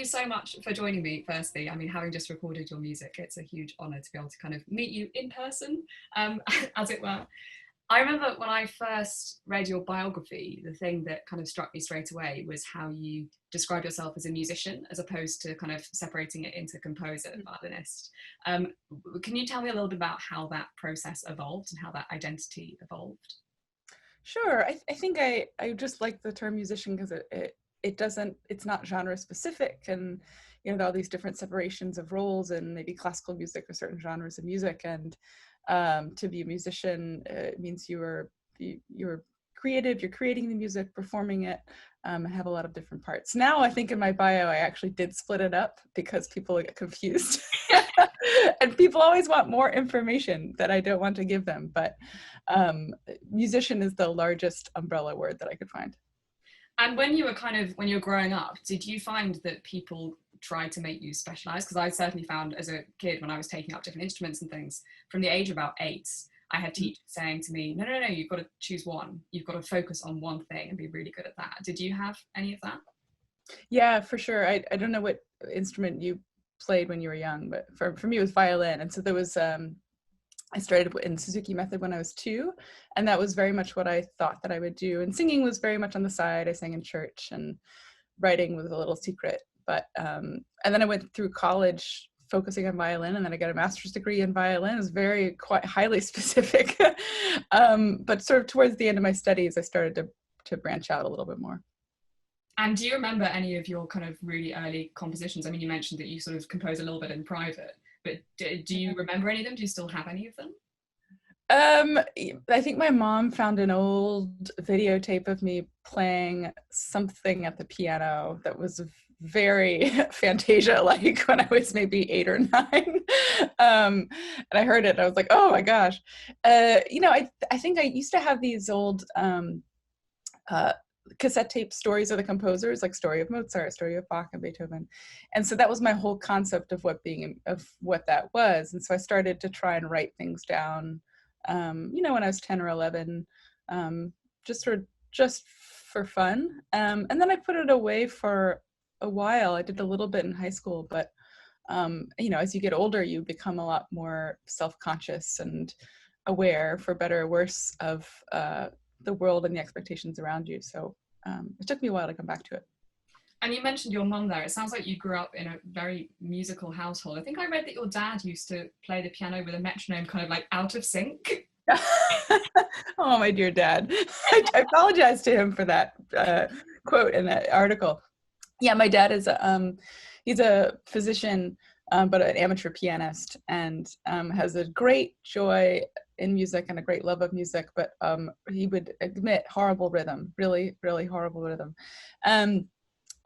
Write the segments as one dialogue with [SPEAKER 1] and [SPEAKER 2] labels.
[SPEAKER 1] so much for joining me, firstly. I mean, having just recorded your music, it's a huge honour to be able to kind of meet you in person, as it were. I remember when I first read your biography, the thing that kind of struck me straight away was how you describe yourself as a musician as opposed to kind of separating it into composer, violinist. Can you tell me a little bit about how that process evolved and how that identity evolved?
[SPEAKER 2] Sure. I think I just like the term musician because it's not genre specific, and there are all these different separations of roles and maybe classical music or certain genres of music, and to be a musician means you're creative, you're creating the music, performing it, and have a lot of different parts. Now I think in my bio I actually did split it up because people get confused and people always want more information that I don't want to give them, but musician is the largest umbrella word that I could find.
[SPEAKER 1] And when you were growing up, did you find that people tried to make you specialize? Because I certainly found as a kid, when I was taking up different instruments and things, from the age of about 8, I had teachers saying to me, no, you've got to choose one. You've got to focus on one thing and be really good at that. Did you have any of that?
[SPEAKER 2] Yeah, for sure. I don't know what instrument you played when you were young, but for me it was violin. And so there was, I started in Suzuki method when I was 2, and that was very much what I thought that I would do. And singing was very much on the side. I sang in church, and writing was a little secret. But and then I went through college focusing on violin, and then I got a master's degree in violin. It was quite highly specific. But sort of towards the end of my studies, I started to branch out a little bit more.
[SPEAKER 1] And do you remember any of your kind of really early compositions? I mean, you mentioned that you sort of compose a little bit in private, but do you remember any of them? Do you still have any of them?
[SPEAKER 2] I think my mom found an old videotape of me playing something at the piano that was very Fantasia-like when I was maybe 8 or 9. And I heard it and I was like, oh my gosh. I think I used to have these old cassette tape stories of the composers, like story of Mozart, story of Bach and Beethoven. And so that was my whole concept of what that was. And so I started to try and write things down, when I was 10 or 11, just for fun. And then I put it away for a while. I did a little bit in high school, but as you get older, you become a lot more self-conscious and aware, for better or worse, of the world and the expectations around you. So it took me a while to come back to it.
[SPEAKER 1] And you mentioned your mum there. It sounds like you grew up in a very musical household. I think I read that your dad used to play the piano with a metronome kind of like out of sync.
[SPEAKER 2] Oh, my dear dad. I apologize to him for that quote in that article. Yeah, my dad is he's a physician, but an amateur pianist, and has a great joy in music and a great love of music, but he would admit horrible rhythm, really, really horrible rhythm.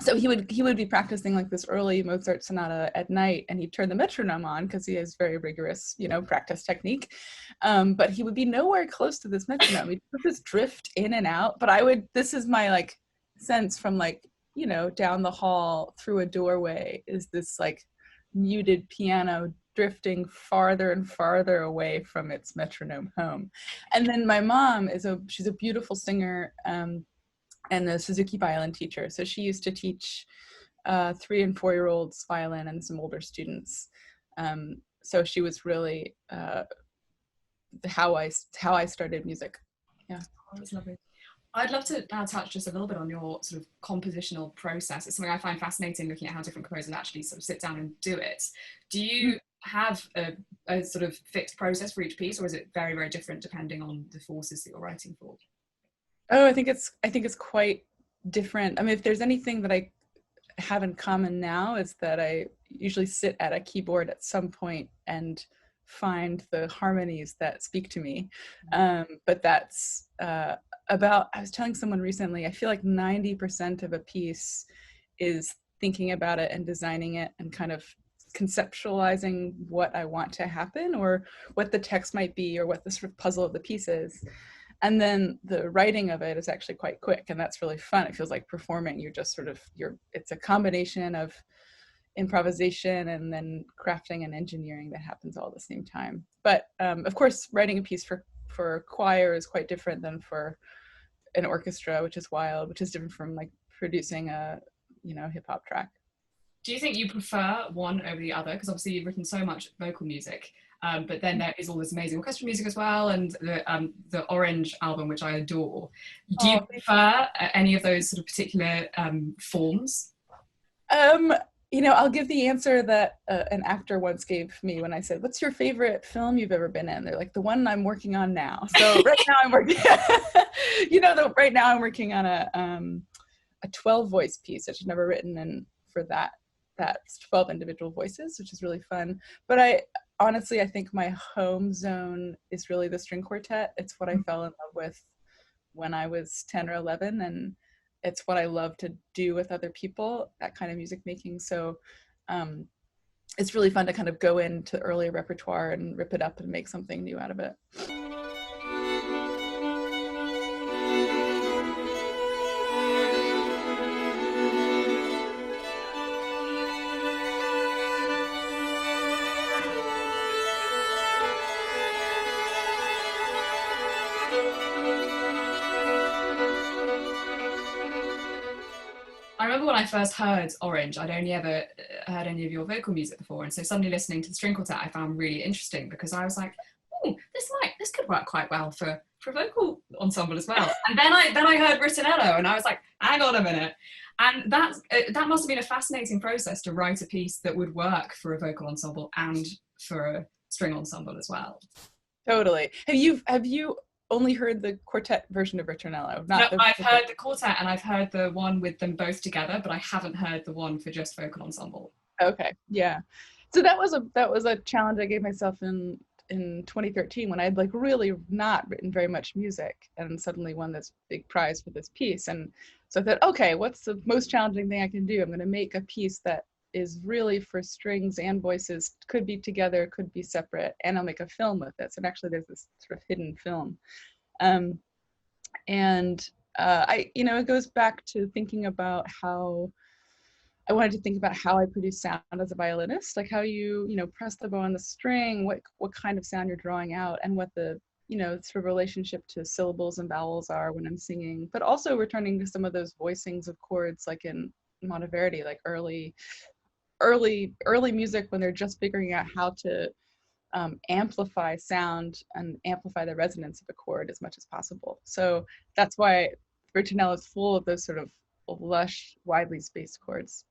[SPEAKER 2] So he would be practicing like this early Mozart sonata at night, and he'd turn the metronome on because he has very rigorous, practice technique. But he would be nowhere close to this metronome. He'd just drift in and out. But this is my like sense from like, down the hall through a doorway is this like muted piano drifting farther and farther away from its metronome home. And then my mom she's a beautiful singer, and a Suzuki violin teacher. So she used to teach 3 and 4-year-olds violin and some older students. So she was really how I started music. Yeah.
[SPEAKER 1] Oh, that's lovely. I'd love to now touch just a little bit on your sort of compositional process. It's something I find fascinating, looking at how different composers actually sort of sit down and do it. Do you have a sort of fixed process for each piece, or is it very, very different depending on the forces that you're writing for?
[SPEAKER 2] Oh, I think it's quite different. I mean, if there's anything that I have in common now, is that I usually sit at a keyboard at some point and find the harmonies that speak to me. But that's I was telling someone recently, I feel like 90% of a piece is thinking about it and designing it and kind of conceptualizing what I want to happen, or what the text might be, or what the sort of puzzle of the piece is. And then the writing of it is actually quite quick, and that's really fun. It feels like performing. It's a combination of improvisation and then crafting and engineering that happens all at the same time. But of course, writing a piece for choir is quite different than for an orchestra, which is different from like producing a hip hop track.
[SPEAKER 1] Do you think you prefer one over the other? Because obviously you've written so much vocal music, but then there is all this amazing orchestral music as well, and the Orange album, which I adore. Do you
[SPEAKER 2] Oh,
[SPEAKER 1] prefer any of those sort of particular forms?
[SPEAKER 2] Um, I'll give the answer that an actor once gave me when I said, "What's your favorite film you've ever been in?" They're like, "The one I'm working on now." So right now I'm working, right now I'm working on a 12 voice piece, which I've never written in for that's 12 individual voices, which is really fun. But I think my home zone is really the string quartet. It's what I fell in love with when I was 10 or 11, and it's what I love to do with other people, that kind of music making. So um, it's really fun to kind of go into earlier repertoire and rip it up and make something new out of it.
[SPEAKER 1] I remember when I first heard Orange, I'd only ever heard any of your vocal music before, and so suddenly listening to the string quartet, I found really interesting because I was like, "Oh, this could work quite well for a vocal ensemble as well." And then I heard Ritornello, and I was like, "Hang on a minute!" And that must have been a fascinating process to write a piece that would work for a vocal ensemble and for a string ensemble as well.
[SPEAKER 2] Totally. Have you only heard the quartet version of Ritornello?
[SPEAKER 1] No,
[SPEAKER 2] Not the
[SPEAKER 1] I've heard the quartet and I've heard the one with them both together, but I haven't heard the one for just vocal ensemble.
[SPEAKER 2] Okay, yeah. So that was a challenge I gave myself in 2013 when I'd like really not written very much music and suddenly won this big prize for this piece. And so I thought, okay, what's the most challenging thing I can do? I'm going to make a piece that is really for strings and voices, could be together, could be separate, and I'll make a film with it. So actually there's this sort of hidden film. Um, and it goes back to thinking about how I wanted to think about how I produce sound as a violinist, like how you press the bow on the string, what kind of sound you're drawing out, and what the sort of relationship to syllables and vowels are when I'm singing, but also returning to some of those voicings of chords, like in Monteverdi, like early music when they're just figuring out how to amplify sound and amplify the resonance of a chord as much as possible. So that's why Ritornello is full of those sort of lush, widely spaced chords.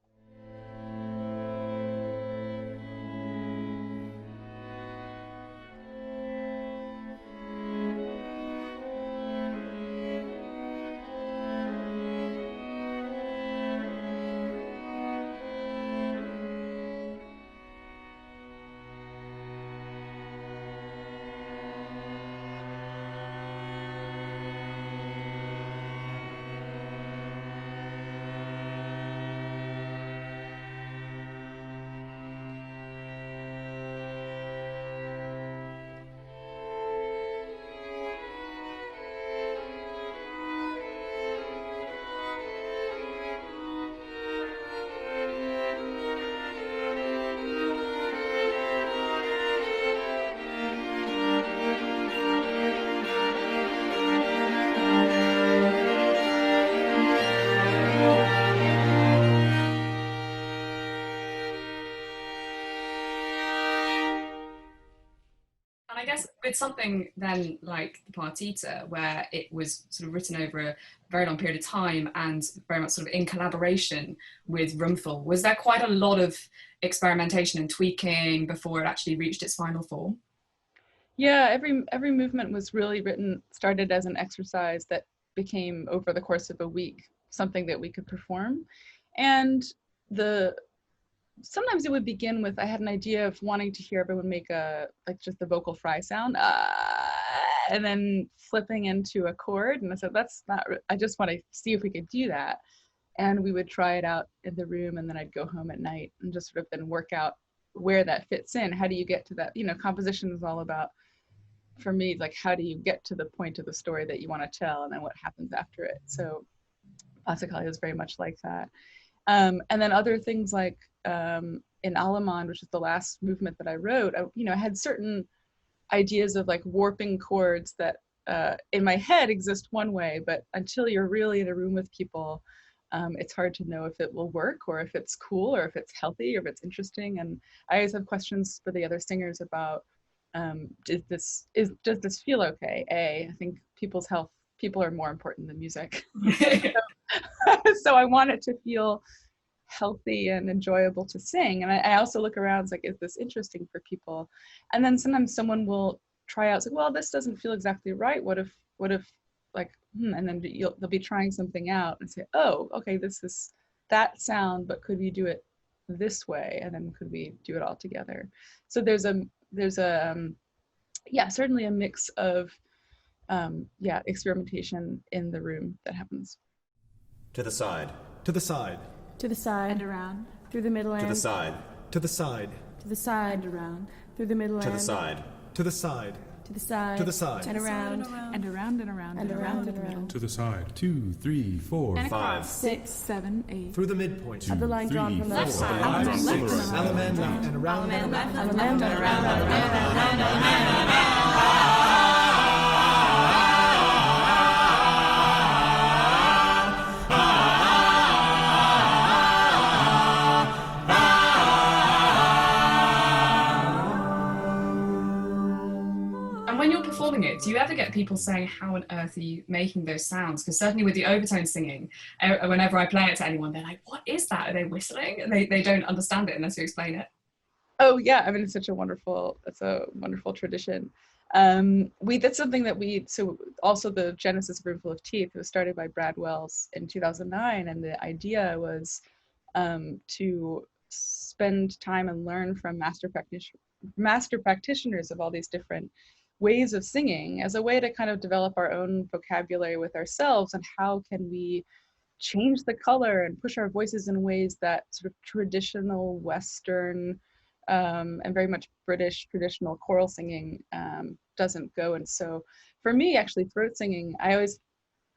[SPEAKER 1] And I guess with something then like the Partita, where it was sort of written over a very long period of time and very much sort of in collaboration with Roomful, was there quite a lot of experimentation and tweaking before it actually reached its final form?
[SPEAKER 2] Yeah, every movement was really started as an exercise that became over the course of a week something that we could perform. And the sometimes it would begin with I had an idea of wanting to hear everyone make a like just the vocal fry sound, and then flipping into a chord. And I said, that's not. I just want to see if we could do that. And we would try it out in the room, and then I'd go home at night and just sort of then work out where that fits in. How do you get to that? Composition is all about, for me, like how do you get to the point of the story that you want to tell, and then what happens after it. So Passacaglia is very much like that. And then other things like in Allemande, which is the last movement that I wrote, I had certain ideas of like warping chords that in my head exist one way, but until you're really in a room with people, it's hard to know if it will work or if it's cool or if it's healthy or if it's interesting. And I always have questions for the other singers about, does this feel okay? I think people are more important than music. So I want it to feel healthy and enjoyable to sing. And I also look around, it's like, is this interesting for people? And then sometimes someone will try out, it's like, well, this doesn't feel exactly right. What if like, and then they'll be trying something out and say, oh, okay, this is that sound, but could we do it this way? And then could we do it all together? So there's certainly a mix of experimentation in the room that happens.
[SPEAKER 3] To the side.
[SPEAKER 4] To the side.
[SPEAKER 5] To the side.
[SPEAKER 6] And around.
[SPEAKER 5] Through the middle
[SPEAKER 3] To
[SPEAKER 5] and
[SPEAKER 3] the side.
[SPEAKER 4] To the side.
[SPEAKER 5] to the side.
[SPEAKER 6] And around.
[SPEAKER 5] Through the middle
[SPEAKER 3] To the
[SPEAKER 5] and
[SPEAKER 3] side.
[SPEAKER 4] To the side.
[SPEAKER 5] to the side.
[SPEAKER 4] To the side.
[SPEAKER 5] And around.
[SPEAKER 6] And around and around
[SPEAKER 5] And around and around.
[SPEAKER 7] To the side. 2, 3, 4,
[SPEAKER 6] And
[SPEAKER 3] 5.
[SPEAKER 6] across. 6, 7, 8.
[SPEAKER 4] Through the midpoint.
[SPEAKER 5] Of the line drawn from
[SPEAKER 6] Left
[SPEAKER 5] left
[SPEAKER 6] side.
[SPEAKER 5] side.
[SPEAKER 6] Left side.
[SPEAKER 4] Element left and around and around.
[SPEAKER 5] Element and around.
[SPEAKER 1] And when you're performing it, do you ever get people saying, how on earth are you making those sounds? Because certainly with the overtone singing, whenever I play it to anyone, they're like, what is that? Are they whistling? And they don't understand it unless you explain it.
[SPEAKER 2] Oh yeah, I mean, it's a wonderful tradition. That's something that so also the genesis of Roomful of Teeth was started by Brad Wells in 2009. And the idea was to spend time and learn from master practitioners of all these different ways of singing as a way to kind of develop our own vocabulary with ourselves, and how can we change the color and push our voices in ways that sort of traditional Western and very much British traditional choral singing doesn't go. And so for me, actually, throat singing, I always,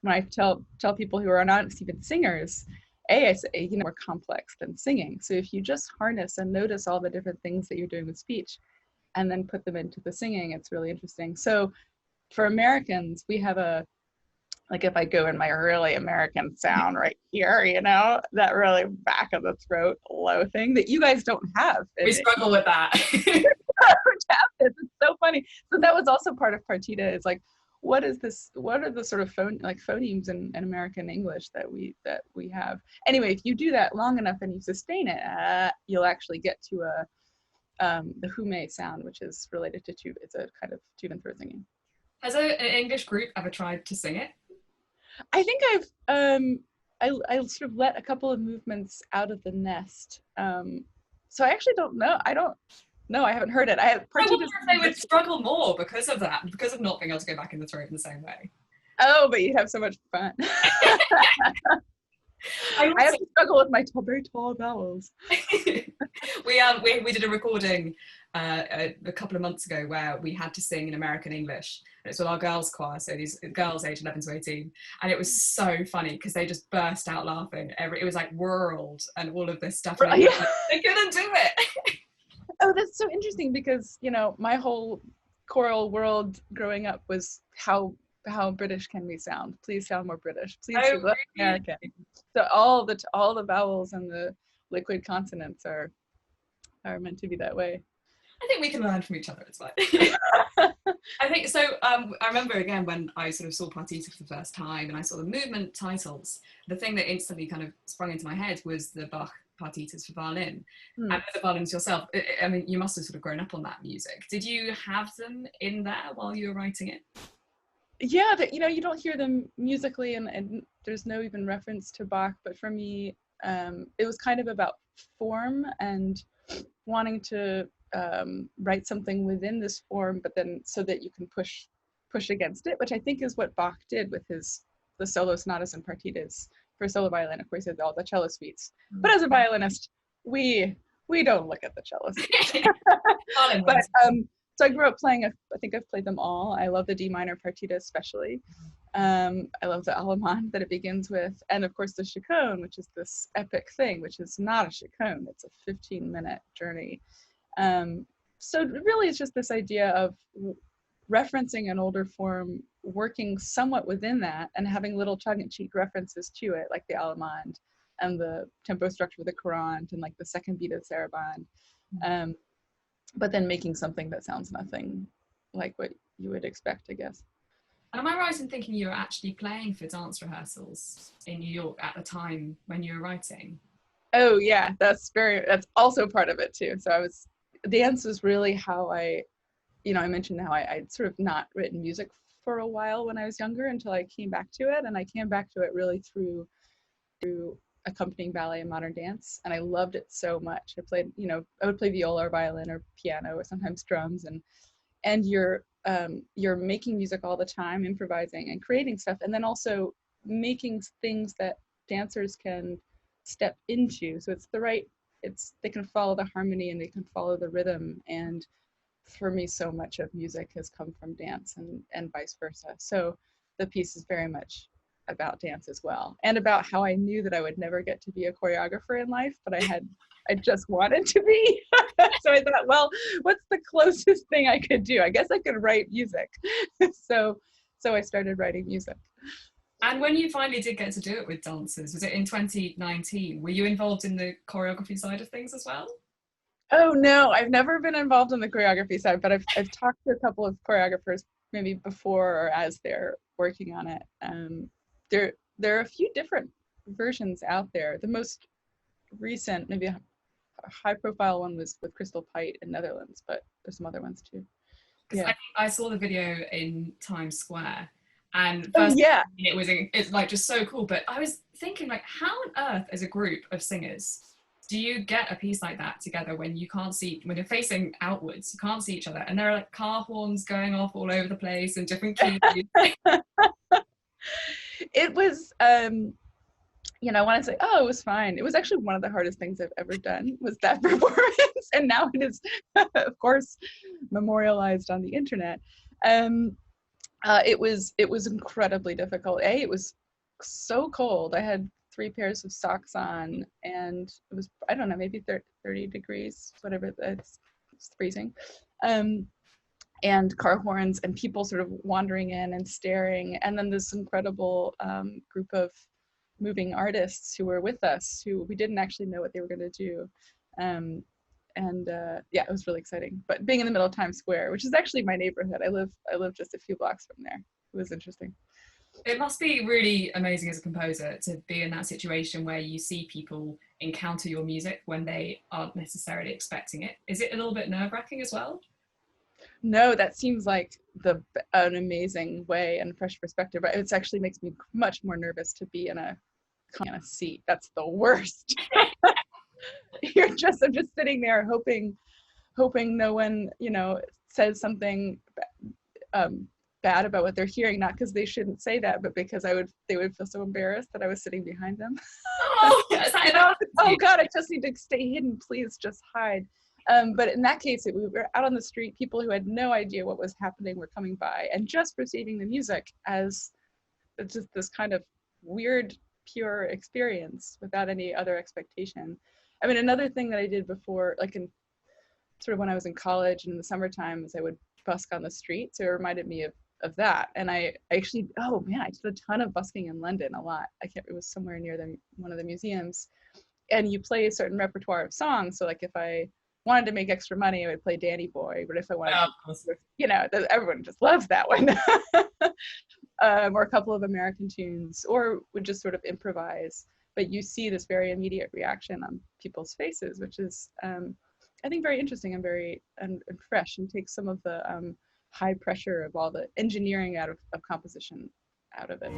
[SPEAKER 2] when I tell people who are not even singers, I say, more complex than singing. So if you just harness and notice all the different things that you're doing with speech and then put them into the singing, it's really interesting. So for Americans, we have if I go in my really American sound right here, that really back of the throat low thing that you guys don't have.
[SPEAKER 1] We struggle with that.
[SPEAKER 2] It's so funny. So that was also part of partita, is like, what is this? What are the sort of phonemes in American English that we have? Anyway, if you do that long enough and you sustain it, you'll actually get to the hume sound, which is related to tube. It's a kind of tube and throat singing.
[SPEAKER 1] Has an English group ever tried to sing it?
[SPEAKER 2] I think I sort of let a couple of movements out of the nest. So I actually don't know. I haven't heard it. I
[SPEAKER 1] wonder if they would struggle more because of that, because of not being able to go back in the throat in the same way.
[SPEAKER 2] Oh, but you'd have so much fun. I have to struggle with my very tall vowels.
[SPEAKER 1] we did a recording a couple of months ago where we had to sing in American English. It's with our girls' choir, so these girls aged 11 to 18, and it was so funny because they just burst out laughing. It was like world and all of this stuff. And they couldn't do it.
[SPEAKER 2] Oh, that's so interesting, because my whole choral world growing up was how British can we sound? Please sound more British. Please sound less American. So all the vowels and the liquid consonants are meant to be that way.
[SPEAKER 1] I think we can learn from each other. It's fine. I think so. I remember again when I sort of saw partita for the first time and I saw the movement titles. The thing that instantly kind of sprung into my head was the Bach partitas for violin. And as a violinist yourself, I mean, you must have sort of grown up on that music. Did you have them in there while you were writing it?
[SPEAKER 2] Yeah, you don't hear them musically, and there's no even reference to Bach. But for me, it was kind of about form and wanting to write something within this form, but then so that you can push against it, which I think is what Bach did with the solo sonatas and partitas for solo violin. Of course, he has all the cello suites. But as a violinist, we don't look at the cello suites. But so I grew up playing, I think I've played them all. I love the D minor partita especially. I love the Allemande that it begins with. And of course the chaconne, which is this epic thing, which is not a chaconne. It's a 15-minute journey. So really it's just this idea of referencing an older form, working somewhat within that, and having little tongue-in-cheek references to it, like the Allemande and the tempo structure of the Courant and like the second beat of Sarabande, but then making something that sounds nothing like what you would expect, I guess.
[SPEAKER 1] And am I right in thinking you were actually playing for dance rehearsals in New York at the time when you were writing?
[SPEAKER 2] Oh yeah, that's also part of it too. So dance was really how I mentioned how I'd sort of not written music for a while when I was younger until I came back to it. And I came back to it really through accompanying ballet and modern dance. And I loved it so much. I would play viola or violin or piano or sometimes drums, and you're making music all the time, improvising and creating stuff, and then also making things that dancers can step into. So they can follow the harmony and they can follow the rhythm. And for me, so much of music has come from dance and vice versa. So the piece is very much about dance as well, and about how I knew that I would never get to be a choreographer in life, but I just wanted to be. So I thought, well, what's the closest thing I could do? I guess I could write music. So I started writing music.
[SPEAKER 1] And when you finally did get to do it with dancers, was it in 2019? Were you involved in the choreography side of things as well?
[SPEAKER 2] Oh no, I've never been involved in the choreography side, but I've talked to a couple of choreographers maybe before or as they're working on it. There are a few different versions out there. The most recent, maybe a high profile one, was with Crystal Pite in Netherlands, but there's some other ones too.
[SPEAKER 1] Yeah. I saw the video in Times Square, and it's like just so cool. But I was thinking, like, how on earth, as a group of singers, do you get a piece like that together when you're facing outwards, you can't see each other, and there are like car horns going off all over the place in different keys?
[SPEAKER 2] It was, I want to say, it was fine. It was actually one of the hardest things I've ever done, was that performance. And now it is, of course, memorialized on the internet. It was incredibly difficult. It was so cold. I had 3 pairs of socks on, and it was, I don't know, maybe 30 degrees, whatever, it's freezing. And car horns and people sort of wandering in and staring. And then this incredible group of moving artists who were with us, who we didn't actually know what they were going to do. It was really exciting. But being in the middle of Times Square, which is actually my neighborhood, I live just a few blocks from there. It was interesting.
[SPEAKER 1] It must be really amazing as a composer to be in that situation where you see people encounter your music when they aren't necessarily expecting it. Is it a little bit nerve-wracking as well?
[SPEAKER 2] No, that seems like an amazing way and fresh perspective. It actually makes me much more nervous to be in a seat. That's the worst. I'm just sitting there hoping no one, says something bad about what they're hearing, not because they shouldn't say that, but because they would feel so embarrassed that I was sitting behind them.
[SPEAKER 1] Oh,
[SPEAKER 2] oh God, I just need to stay hidden. Please just hide. But in that case, we were out on the street. People who had no idea what was happening were coming by and just receiving the music as just this kind of weird, pure experience without any other expectation. I mean, another thing that I did before, like in sort of when I was in college and in the summertime, is I would busk on the street. So it reminded me of that. And I actually, I did a ton of busking in London, a lot. It was somewhere near one of the museums. And you play a certain repertoire of songs. So like if I wanted to make extra money, I would play Danny Boy. But if I wanted, everyone just loves that one. Or a couple of American tunes, or would just sort of improvise. But you see this very immediate reaction on people's faces, which is, I think, very interesting and very and fresh, and takes some of the high pressure of all the engineering of composition out of it.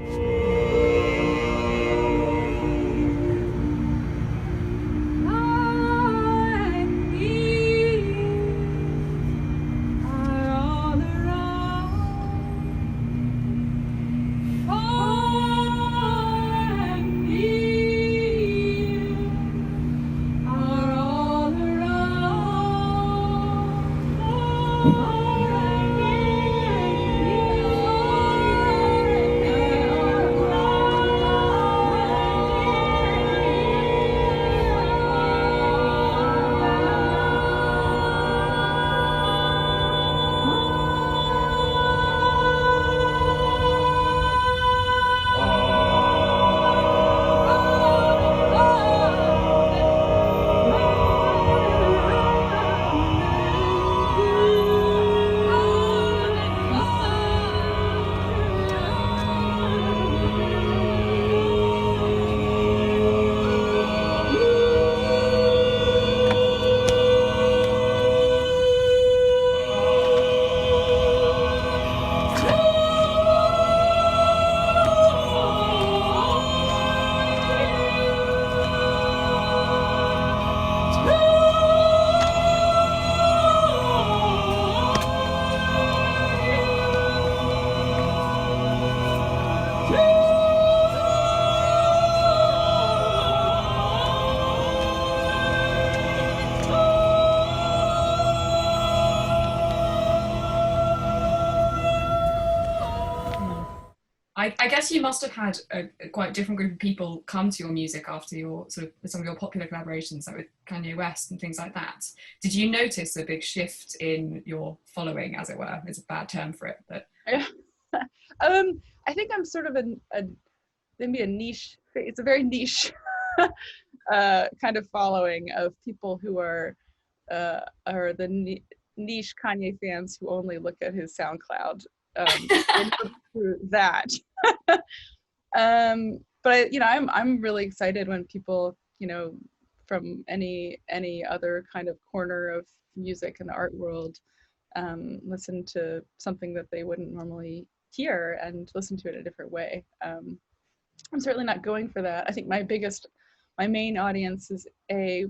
[SPEAKER 1] I guess you must have had a quite different group of people come to your music after your sort of some of your popular collaborations, like with Kanye West and things like that. Did you notice a big shift in your following, as it were? It's a bad term for it, but
[SPEAKER 2] I think I'm sort of maybe a niche. It's a very niche kind of following of people who are the niche Kanye fans who only look at his SoundCloud. And go through that. But I'm really excited when people, from any other kind of corner of music and the art world, listen to something that they wouldn't normally hear and listen to it in a different way. I'm certainly not going for that. I think my main audience is A,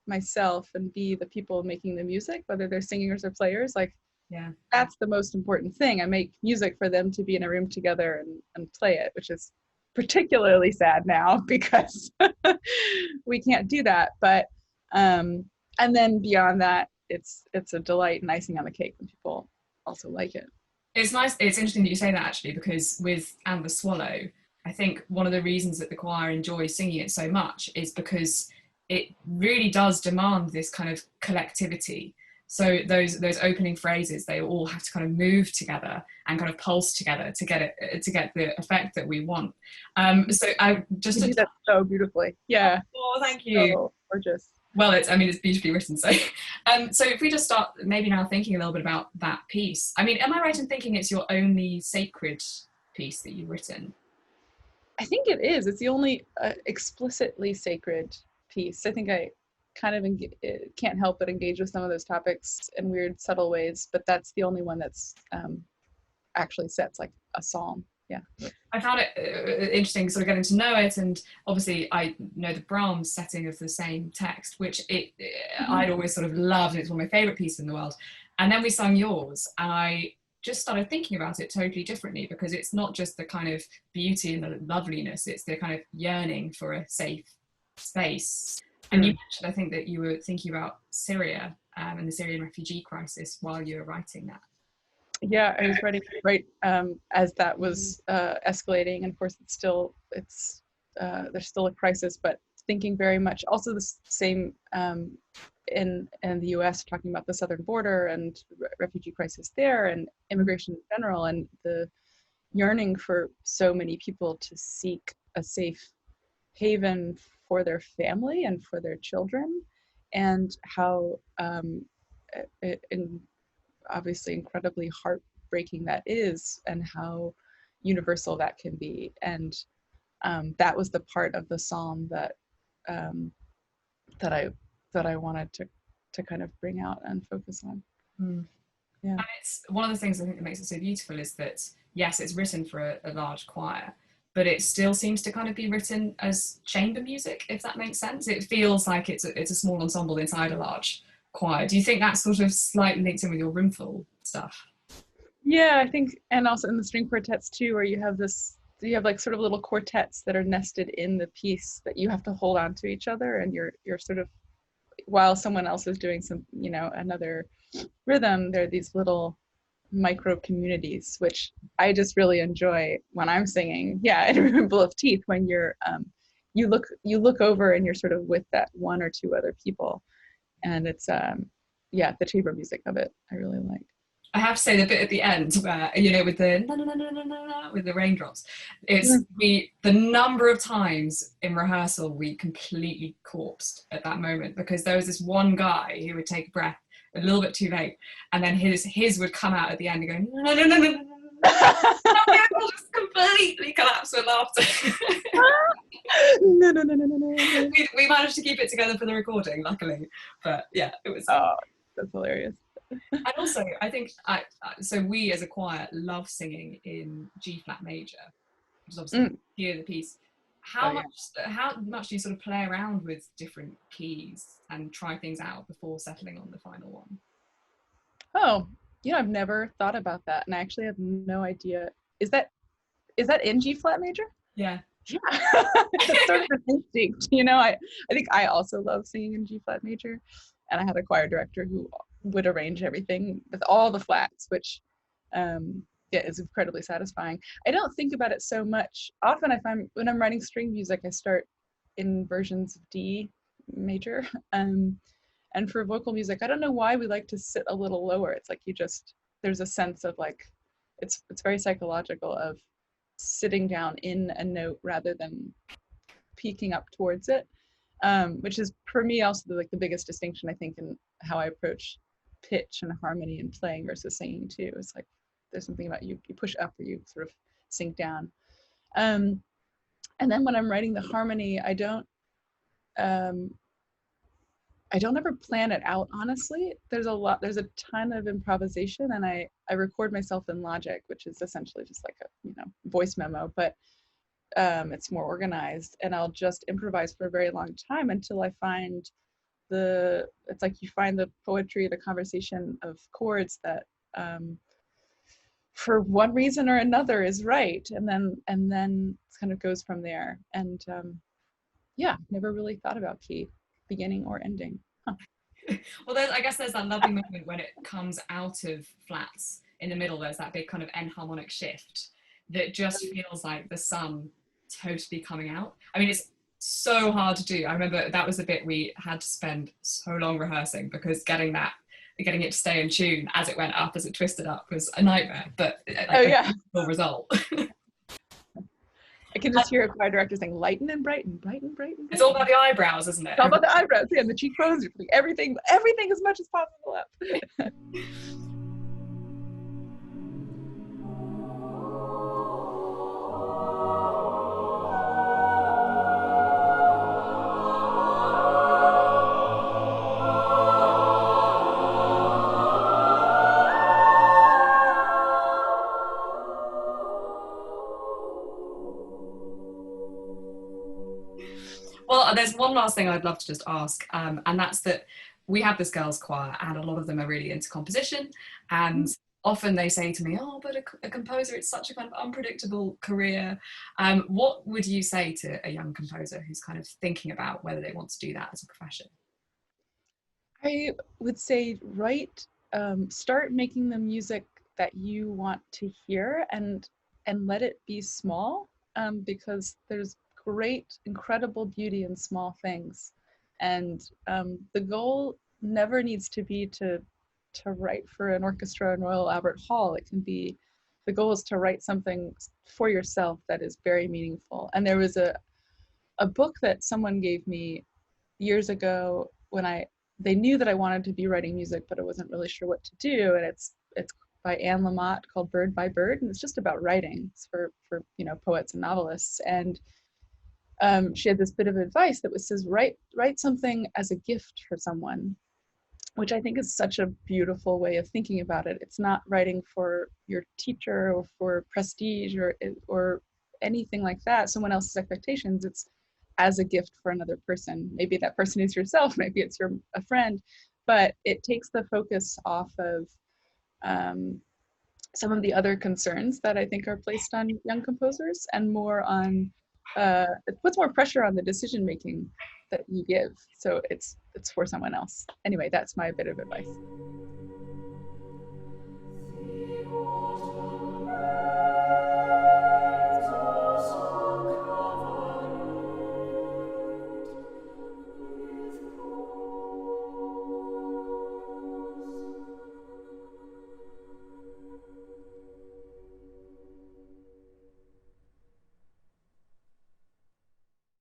[SPEAKER 2] myself, and B, the people making the music, whether they're singers or players. Like,
[SPEAKER 1] yeah,
[SPEAKER 2] that's the most important thing. I make music for them to be in a room together and play it, which is particularly sad now because we can't do that. But and then beyond that, it's a delight and icing on the cake when people also like it.
[SPEAKER 1] It's nice. It's interesting that you say that, actually, because with And the Swallow, I think one of the reasons that the choir enjoys singing it so much is because it really does demand this kind of collectivity. So those opening phrases, they all have to kind of move together and kind of pulse together to get the effect that we want. So I just
[SPEAKER 2] You do that so beautifully. Yeah.
[SPEAKER 1] Oh, thank you.
[SPEAKER 2] So gorgeous.
[SPEAKER 1] Well, it's beautifully written. So, so if we just start maybe now thinking a little bit about that piece. I mean, am I right in thinking it's your only sacred piece that you've written?
[SPEAKER 2] I think it is. It's the only explicitly sacred piece. I think I kind of can't help but engage with some of those topics in weird, subtle ways, but that's the only one that's actually sets like a psalm. Yeah.
[SPEAKER 1] I found it interesting sort of getting to know it, and obviously I know the Brahms setting of the same text, which I'd always sort of loved. It's one of my favourite pieces in the world. And then we sung yours, and I just started thinking about it totally differently, because it's not just the kind of beauty and the loveliness, it's the kind of yearning for a safe space. And you mentioned, I think, that you were thinking about Syria and the Syrian refugee crisis while you were writing that.
[SPEAKER 2] Yeah, I was writing right as that was escalating, and of course there's still a crisis, but thinking very much also the same in the U.S., talking about the southern border and refugee crisis there and immigration in general, and the yearning for so many people to seek a safe haven for their family and for their children, and how obviously incredibly heartbreaking that is, and how universal that can be. And that was the part of the psalm that I wanted to kind of bring out and focus on. Yeah.
[SPEAKER 1] And it's one of the things I think that makes it so beautiful is that, yes, it's written for a large choir, but it still seems to kind of be written as chamber music, if that makes sense. It feels like it's a small ensemble inside a large choir. Do you think that's sort of slightly linked in with your Roomful stuff?
[SPEAKER 2] Yeah, I think, and also in the string quartets too, where you have like sort of little quartets that are nested in the piece that you have to hold on to each other, and you're sort of, while someone else is doing some, another rhythm, there are these little micro communities, which I just really enjoy when I'm singing. Yeah, in Roomful of Teeth, when you're you look over and you're sort of with that one or two other people, and it's the chamber music of it I really like.
[SPEAKER 1] I have to say the bit at the end where, with the na na na na na na with the raindrops, it's the number of times in rehearsal we completely corpsed at that moment, because there was this one guy who would take a breath a little bit too late, and then his would come out at the end and go no no no no no. We'll just completely collapse with laughter.
[SPEAKER 2] No.
[SPEAKER 1] We managed to keep it together for the recording, luckily, but yeah, it was.
[SPEAKER 2] Oh, that's hilarious.
[SPEAKER 1] And also, I think so we as a choir love singing in G flat major, which is obviously key of the piece. How much do you sort of play around with different keys and try things out before settling on the final one?
[SPEAKER 2] Oh, I've never thought about that, and I actually have no idea. Is that in G flat major?
[SPEAKER 1] Yeah.
[SPEAKER 2] It's sort of an instinct, I think I also love singing in G flat major, and I had a choir director who would arrange everything with all the flats, which yeah, is incredibly satisfying. I don't think about it so much. Often I find when I'm writing string music, I start in versions of D major. And for vocal music, I don't know why we like to sit a little lower. It's like there's a sense of like, it's very psychological of sitting down in a note rather than peaking up towards it, which is for me also the biggest distinction, I think, in how I approach pitch and harmony and playing versus singing too. It's like there's something about you push up or you sort of sink down. And then when I'm writing the harmony, I don't ever plan it out, honestly. There's a ton of improvisation, and I record myself in Logic, which is essentially just like a voice memo, but it's more organized, and I'll just improvise for a very long time until I find it's like you find the poetry, the conversation of chords that for one reason or another is right, and then it kind of goes from there. And yeah, never really thought about key, beginning or ending. Huh.
[SPEAKER 1] Well, I guess there's that lovely moment when it comes out of flats in the middle. There's that big kind of end harmonic shift that just feels like the sun totally coming out. I mean, it's so hard to do. I remember that was the bit we had to spend so long rehearsing, because getting it to stay in tune as it went up, as it twisted up, was a nightmare, but a beautiful result.
[SPEAKER 2] I can just hear a choir director saying, lighten and brighten, brighten, brighten.
[SPEAKER 1] It's all about the eyebrows, isn't it?
[SPEAKER 2] It's all about the eyebrows, yeah, and the cheekbones. You're putting everything as much as possible up.
[SPEAKER 1] Well, there's one last thing I'd love to just ask, and that's that we have this girls' choir, and a lot of them are really into composition, and often they say to me, oh, but a composer, it's such a kind of unpredictable career. What would you say to a young composer who's kind of thinking about whether they want to do that as a profession?
[SPEAKER 2] I would say start making the music that you want to hear, and let it be small, because there's great, incredible beauty in small things. And the goal never needs to be to write for an orchestra in Royal Albert Hall. The goal is to write something for yourself that is very meaningful. And there was a book that someone gave me years ago when they knew that I wanted to be writing music, but I wasn't really sure what to do. And it's by Anne Lamott, called Bird by Bird, and it's just about writing. It's for poets and novelists. And she had this bit of advice that says, write something as a gift for someone, which I think is such a beautiful way of thinking about it. It's not writing for your teacher or for prestige or anything like that, someone else's expectations. It's as a gift for another person. Maybe that person is yourself, maybe it's a friend, but it takes the focus off of some of the other concerns that I think are placed on young composers, and more on it puts more pressure on the decision making that you give. So it's for someone else. Anyway, that's my bit of advice.